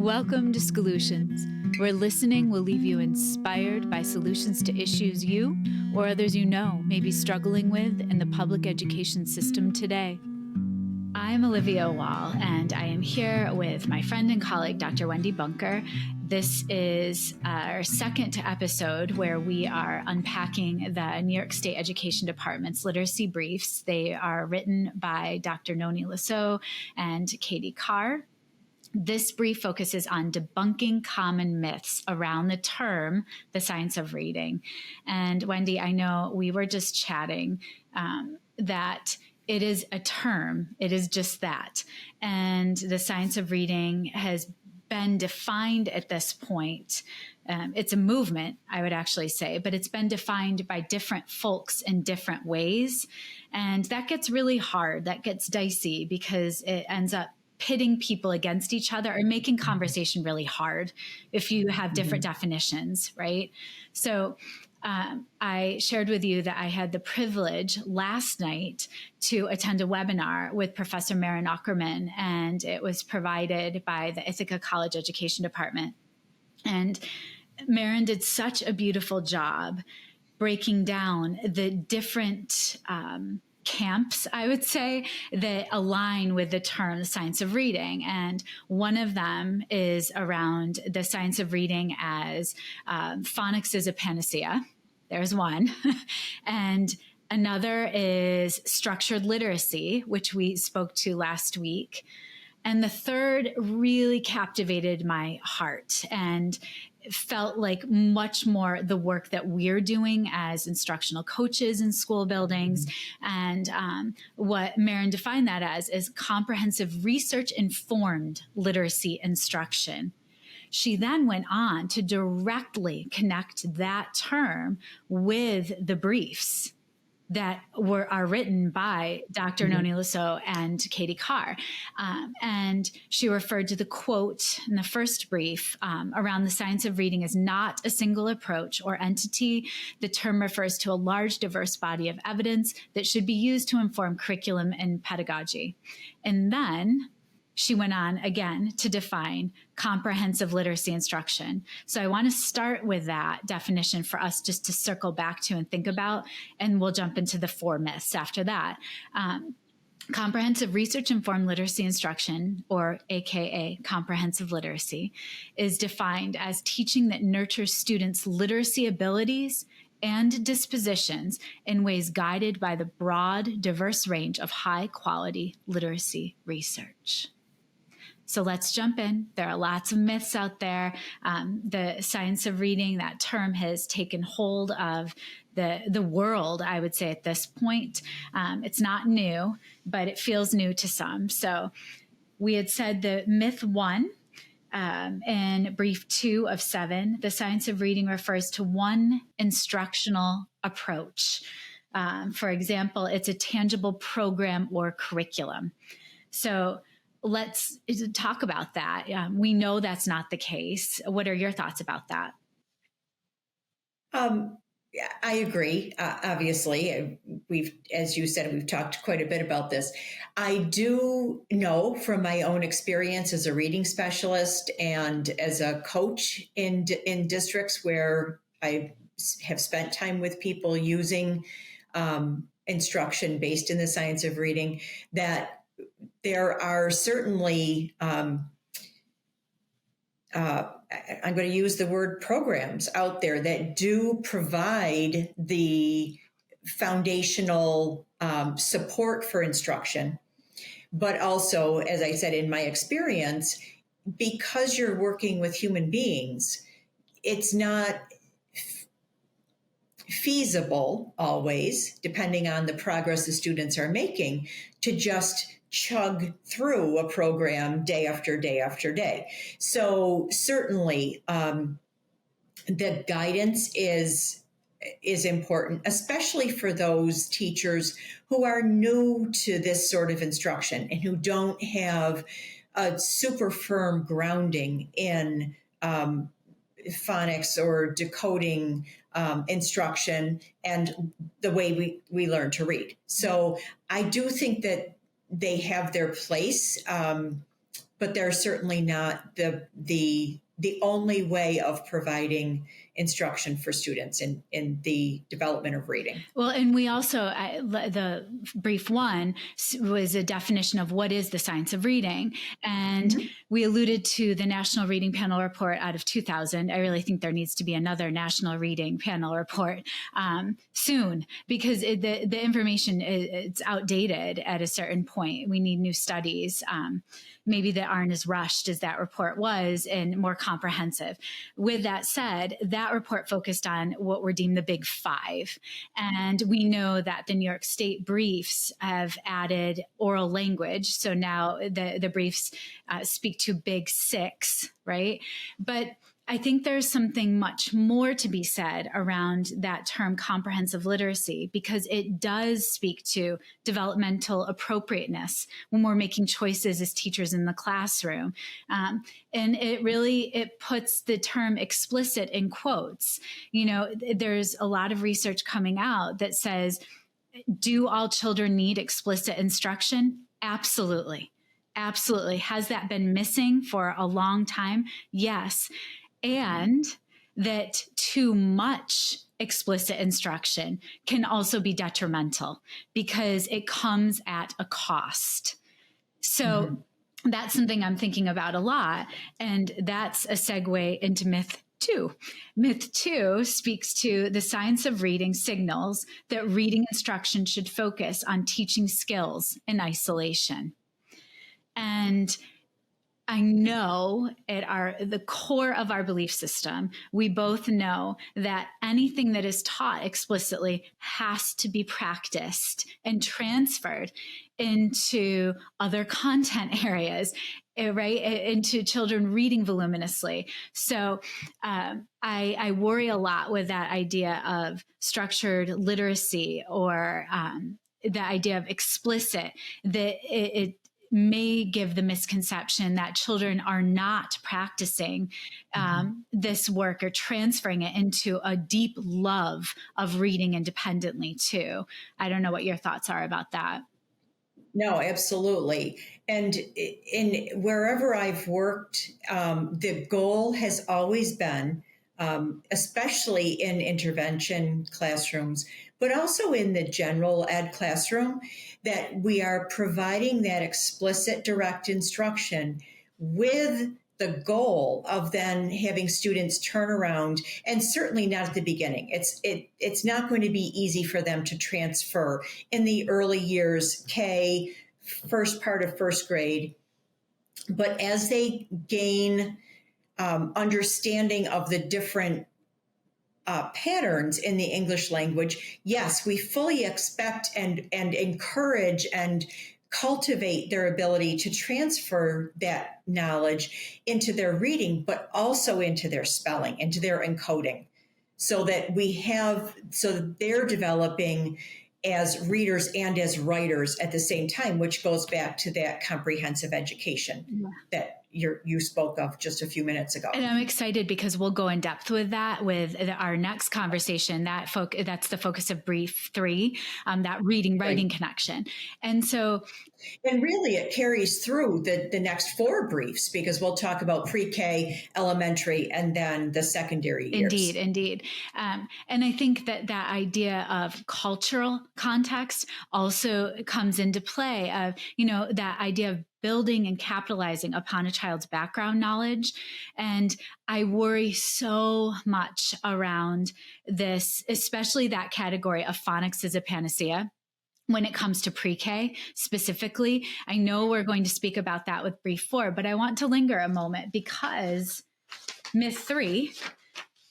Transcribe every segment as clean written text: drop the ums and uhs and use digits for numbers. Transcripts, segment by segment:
Welcome to Schoolutions, where listening will leave you inspired by solutions to issues you or others you know may be struggling with in the public education system today. I'm Olivia Wahl, and I am here with my friend and colleague, Dr. Wendy Bunker. This is our second episode where we are unpacking the New York State Education Department's literacy briefs. They are written by Dr. Nonie Lesaux and Carr. This brief focuses on debunking common myths around the term, the science of reading. And Wendy, I know we were just chatting that it is a term. It is just that. And the science of reading has been defined at this point. It's a movement, I would actually say, but it's been defined by different folks in different ways. And that gets really hard. That gets dicey because it ends up pitting people against each other or making conversation really hard if you have different definitions, right? So I shared with you that I had the privilege last night to attend a webinar with Professor Maren Ackerman, and it was provided by the Ithaca College Education Department. And Maren did such a beautiful job breaking down the different camps, I would say, that align with the term the science of reading. And one of them is around the science of reading as phonics is a panacea. There's one. And another is structured literacy, which we spoke to last week. And the third really captivated my heart and felt like much more the work that we're doing as instructional coaches in school buildings. And what Maren defined that as is comprehensive research-informed literacy instruction. She then went on to directly connect that term with the briefs that are written by Dr. Nonie Lesaux and Carr. And she referred to the quote in the first brief around the science of reading is not a single approach or entity. The term refers to a large, diverse body of evidence that should be used to inform curriculum and pedagogy. And then she went on again to define comprehensive literacy instruction. So I want to start with that definition for us just to circle back to and think about, and we'll jump into the four myths after that. Comprehensive research-informed literacy instruction, or AKA comprehensive literacy, is defined as teaching that nurtures students' literacy abilities and dispositions in ways guided by the broad, diverse range of high-quality literacy research. So let's jump in. There are lots of myths out there. The science of reading, that term has taken hold of the world, I would say, at this point. It's not new, but it feels new to some. So we had said the myth one in brief 2 of 7, the science of reading refers to one instructional approach. For example, it's a tangible program or curriculum. So let's talk about that. We know that's not the case. What are your thoughts about that? I agree. Obviously, as you said, we've talked quite a bit about this. I do know from my own experience as a reading specialist and as a coach in districts where I have spent time with people using instruction based in the science of reading, that there are certainly, I'm going to use the word programs out there that do provide the foundational support for instruction. But also, as I said, in my experience, because you're working with human beings, it's not feasible always, depending on the progress the students are making, to just chug through a program day after day after day. So certainly the guidance is important, especially for those teachers who are new to this sort of instruction and who don't have a super firm grounding in phonics or decoding instruction and the way we learn to read. So I do think that they have their place but they're certainly not the only way of providing instruction for students in the development of reading. Well, and we also, the brief one was a definition of what is the science of reading. And we alluded to the National Reading Panel report out of 2000. I really think there needs to be another National Reading Panel report soon, because the information, it's outdated at a certain point. We need new studies, maybe that aren't as rushed as that report was and more comprehensive. With that said, that report focused on what were deemed the big five. And we know that the New York State briefs have added oral language. So now the briefs speak to big six, right? But I think there's something much more to be said around that term comprehensive literacy, because it does speak to developmental appropriateness when we're making choices as teachers in the classroom. And it puts the term explicit in quotes. You know, there's a lot of research coming out that says, do all children need explicit instruction? Absolutely. Absolutely. Has that been missing for a long time? Yes. And that too much explicit instruction can also be detrimental because it comes at a cost. So that's something I'm thinking about a lot. And that's a segue into myth two. Myth two speaks to the science of reading signals that reading instruction should focus on teaching skills in isolation. And I know at the core of our belief system, we both know that anything that is taught explicitly has to be practiced and transferred into other content areas, right? Into children reading voluminously. So I worry a lot with that idea of structured literacy or the idea of explicit, that it may give the misconception that children are not practicing this work or transferring it into a deep love of reading independently too. I don't know what your thoughts are about that. No, absolutely. And in wherever I've worked, the goal has always been, especially in intervention classrooms, but also in the general ed classroom, that we are providing that explicit direct instruction with the goal of then having students turn around, and certainly not at the beginning. It's not going to be easy for them to transfer in the early years, K, first part of first grade. But as they gain understanding of the different patterns in the English language, yes, we fully expect and encourage and cultivate their ability to transfer that knowledge into their reading, but also into their spelling, into their encoding, so that they're developing as readers and as writers at the same time, which goes back to that comprehensive education that you spoke of just a few minutes ago. And I'm excited because we'll go in depth with that with our next conversation. That's the focus of brief 3, that reading-writing connection. And so, and really it carries through the next 4 briefs, because we'll talk about pre-K, elementary, and then the secondary years. Indeed. And I think that idea of cultural context also comes into play of, that idea of building and capitalizing upon a child's background knowledge. And I worry so much around this, especially that category of phonics as a panacea. When it comes to pre-K specifically, I know we're going to speak about that with brief 4, but I want to linger a moment because myth 3,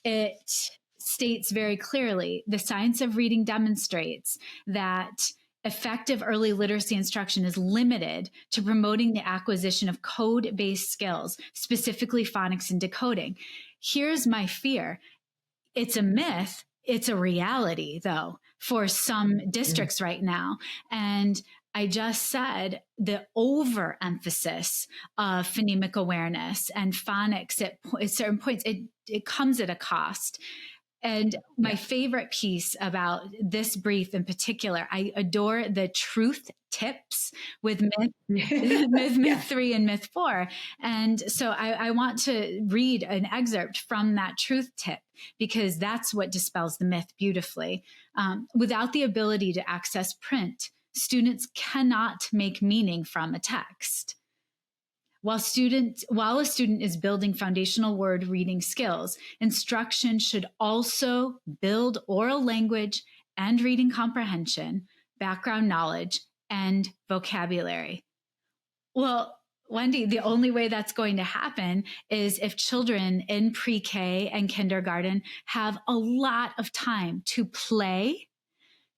it states very clearly, the science of reading demonstrates that effective early literacy instruction is limited to promoting the acquisition of code-based skills, specifically phonics and decoding. Here's my fear. It's a myth. It's a reality, though, for some districts right now. And I just said the overemphasis of phonemic awareness and phonics at certain points, it comes at a cost. And my favorite piece about this brief in particular, I adore the truth tips with myth 3 and myth 4. And so I want to read an excerpt from that truth tip, because that's what dispels the myth beautifully. Without the ability to access print, students cannot make meaning from a text. While a student is building foundational word reading skills, instruction should also build oral language and reading comprehension, background knowledge, and vocabulary. Well, Wendy, the only way that's going to happen is if children in pre-K and kindergarten have a lot of time to play,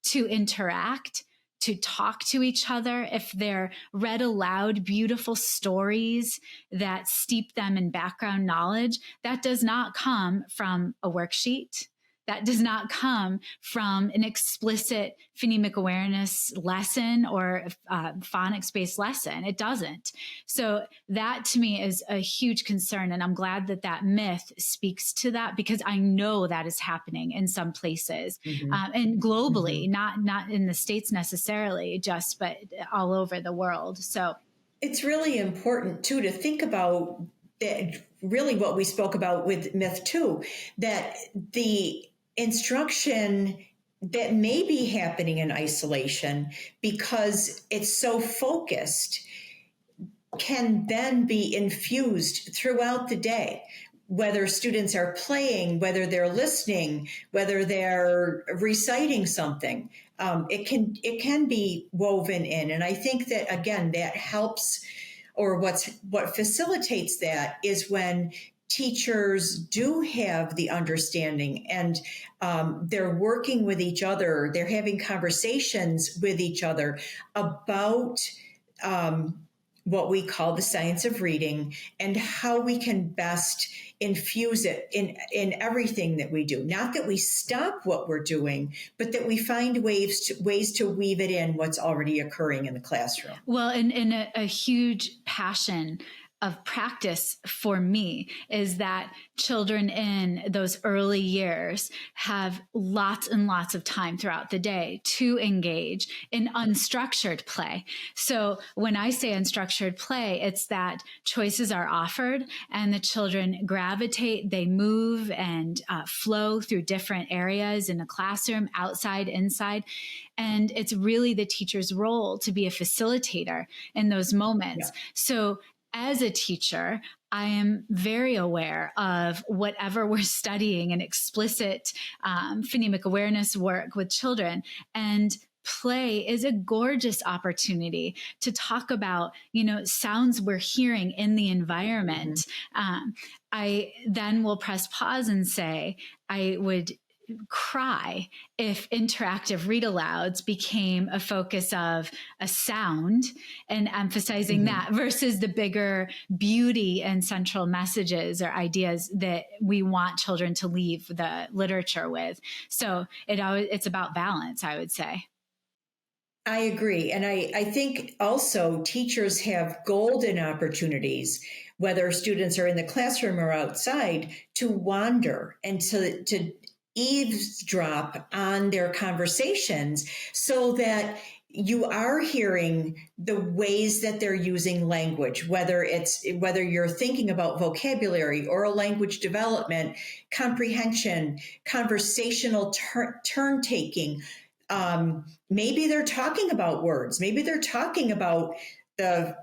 to interact, to talk to each other, if they're read aloud beautiful stories that steep them in background knowledge. That does not come from a worksheet. That does not come from an explicit phonemic awareness lesson or phonics-based lesson. It doesn't. So that to me is a huge concern. And I'm glad that that myth speaks to that, because I know that is happening in some places and globally, not in the States necessarily, but all over the world. So it's really important too to think about that, really what we spoke about with myth 2, that the instruction that may be happening in isolation because it's so focused can then be infused throughout the day, whether students are playing, whether they're listening, whether they're reciting something. It can be woven in. And I think that, again, that helps, or what facilitates that is when teachers do have the understanding and they're working with each other, they're having conversations with each other about what we call the science of reading and how we can best infuse it in everything that we do. Not that we stop what we're doing, but that we find ways to weave it in what's already occurring in the classroom. Well, and a huge passion of practice for me is that children in those early years have lots and lots of time throughout the day to engage in unstructured play. So when I say unstructured play, it's that choices are offered and the children gravitate, they move and flow through different areas in the classroom, outside, inside. And it's really the teacher's role to be a facilitator in those moments. Yeah. So as a teacher, I am very aware of whatever we're studying in explicit phonemic awareness work with children. And play is a gorgeous opportunity to talk about, sounds we're hearing in the environment. I then will press pause and say, I would cry if interactive read alouds became a focus of a sound and emphasizing that versus the bigger beauty and central messages or ideas that we want children to leave the literature with. So it's about balance, I would say. I agree. And I think also teachers have golden opportunities, whether students are in the classroom or outside, to wander and to eavesdrop on their conversations so that you are hearing the ways that they're using language, whether you're thinking about vocabulary, oral language development, comprehension, conversational turn taking. Maybe they're talking about words. Maybe they're talking about a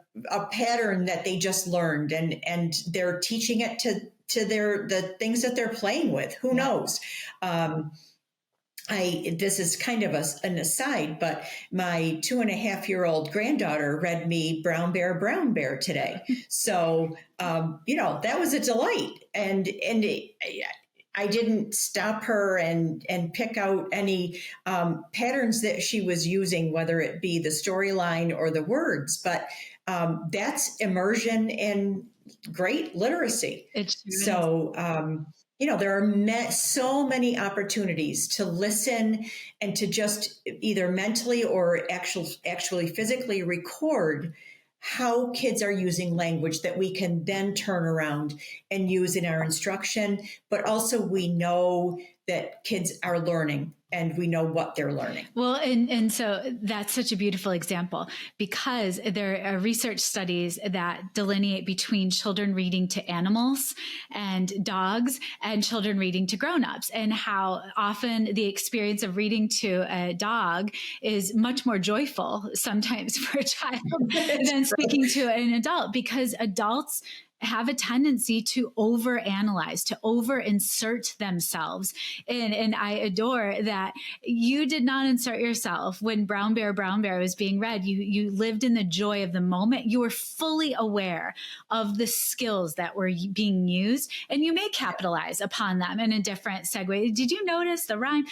pattern that they just learned and they're teaching it to the things that they're playing with. Who knows? This is kind of an aside, but my 2.5-year-old granddaughter read me Brown Bear today. So, that was a delight. And I didn't stop her and pick out any patterns that she was using, whether it be the storyline or the words, but that's immersion in great literacy. So, there are so many opportunities to listen and to just either mentally or actually physically record how kids are using language that we can then turn around and use in our instruction, but also we know that kids are learning and we know what they're learning. Well, and so that's such a beautiful example, because there are research studies that delineate between children reading to animals and dogs and children reading to grownups, and how often the experience of reading to a dog is much more joyful sometimes for a child than speaking to an adult, because adults have a tendency to overanalyze, to over-insert themselves. And I adore that you did not insert yourself when Brown Bear was being read. You lived in the joy of the moment. You were fully aware of the skills that were being used, and you may capitalize upon them in a different segue. Did you notice the rhyme?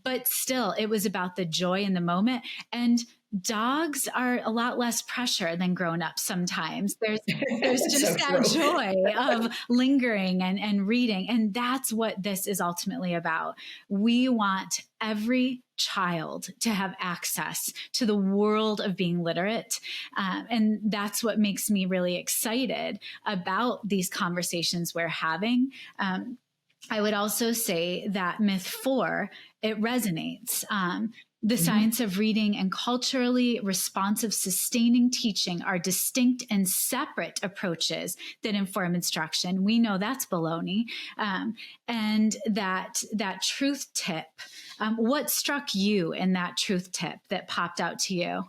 But still, it was about the joy in the moment. And dogs are a lot less pressure than grown-ups sometimes. There's just that joy of lingering and reading. And that's what this is ultimately about. We want every child to have access to the world of being literate. And that's what makes me really excited about these conversations we're having. I would also say that myth 4, it resonates. The science of reading and culturally responsive, sustaining teaching are distinct and separate approaches that inform instruction. We know that's baloney. And that truth tip, what struck you in that truth tip that popped out to you?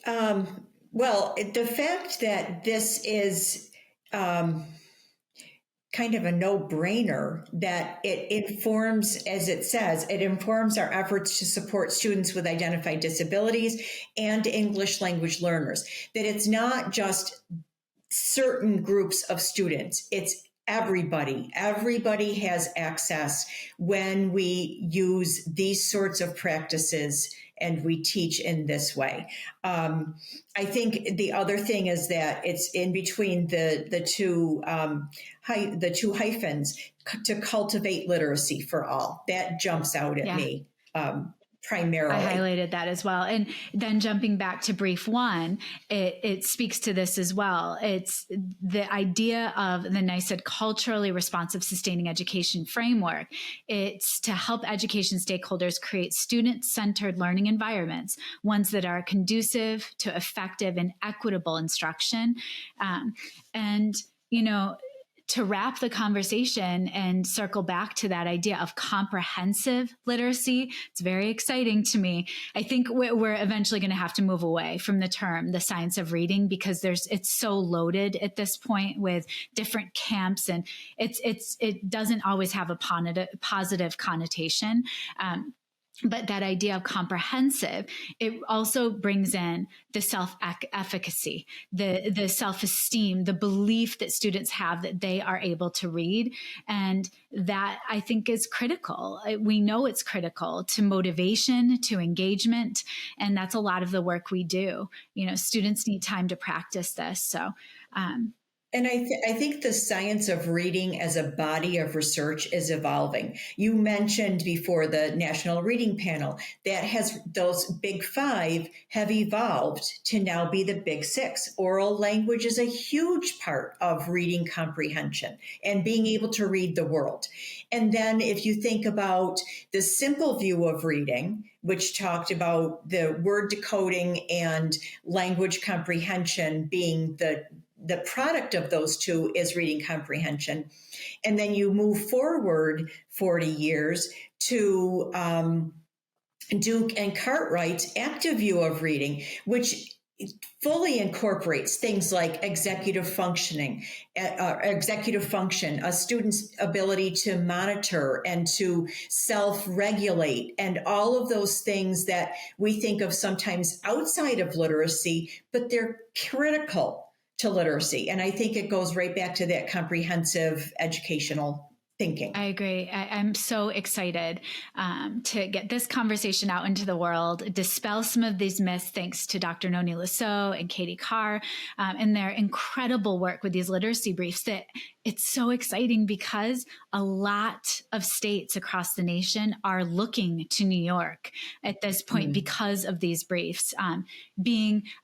Well, the fact that this is kind of a no-brainer, that it informs, as it says, it informs our efforts to support students with identified disabilities and English language learners, that it's not just certain groups of students, it's everybody. Everybody has access when we use these sorts of practices and we teach in this way. I think the other thing is that it's in between the two hyphens, to cultivate literacy for all. That jumps out at me. Primarily. I highlighted that as well. And then jumping back to brief 1, it speaks to this as well. It's the idea of the NYSED culturally responsive sustaining education framework. It's to help education stakeholders create student-centered learning environments, ones that are conducive to effective and equitable instruction. To wrap the conversation and circle back to that idea of comprehensive literacy, it's very exciting to me. I think we're eventually going to have to move away from the term, the science of reading, because it's so loaded at this point with different camps, and it doesn't always have a positive connotation. But that idea of comprehensive, it also brings in the self-efficacy, the self-esteem, the belief that students have that they are able to read. And that, I think, is critical. We know it's critical to motivation, to engagement. And that's a lot of the work we do. Students need time to practice this. So, and I think the science of reading as a body of research is evolving. You mentioned before the National Reading Panel that has those big 5 have evolved to now be the big 6. Oral language is a huge part of reading comprehension and being able to read the world. And then if you think about the simple view of reading, which talked about the word decoding and language comprehension being the product of those two is reading comprehension. And then you move forward 40 years to Duke and Cartwright's active view of reading, which fully incorporates things like executive function, a student's ability to monitor and to self-regulate, and all of those things that we think of sometimes outside of literacy, but they're critical to literacy. And I think it goes right back to that comprehensive educational thinking. I agree. I'm so excited to get this conversation out into the world, dispel some of these myths, thanks to Dr. Nonie Lesaux and Katie Carr and their incredible work with these literacy briefs that it's so exciting because a lot of states across the nation are looking to New York at this point because of these briefs. I'm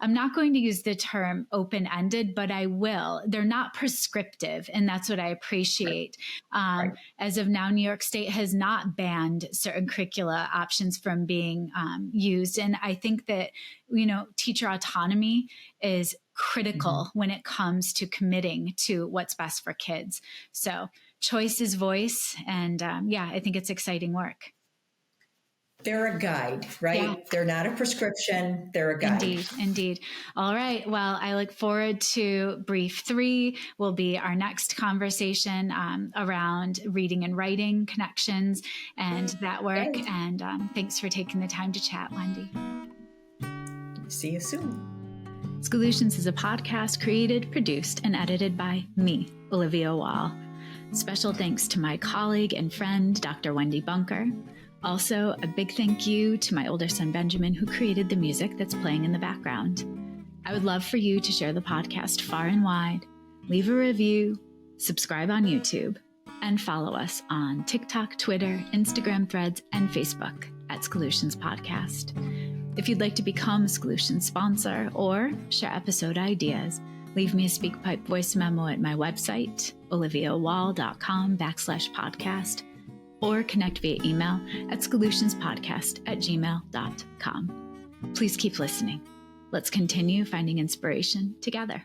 not going to use the term open-ended, but I will. They're not prescriptive, and that's what I appreciate. As of now, New York State has not banned certain curricula options from being used. And I think that, teacher autonomy is critical when it comes to committing to what's best for kids. So choice is voice. And I think it's exciting work. They're a guide, right? Yeah. They're not a prescription. They're a guide. Indeed. All right. Well, I look forward to brief 3 will be our next conversation around reading and writing connections and that work. Okay. And thanks for taking the time to chat, Wendy. See you soon. Schoolutions is a podcast created, produced, and edited by me, Olivia Wahl. Special thanks to my colleague and friend, Dr. Wendy Bunker. Also, a big thank you to my older son, Benjamin, who created the music that's playing in the background. I would love for you to share the podcast far and wide, leave a review, subscribe on YouTube, and follow us on TikTok, Twitter, Instagram, Threads, and Facebook at Schoolutions Podcast. If you'd like to become a Schoolutions sponsor or share episode ideas, leave me a SpeakPipe voice memo at my website, oliviawahl.com/podcast, or connect via email at schoolutionspodcast@gmail.com. Please keep listening. Let's continue finding inspiration together.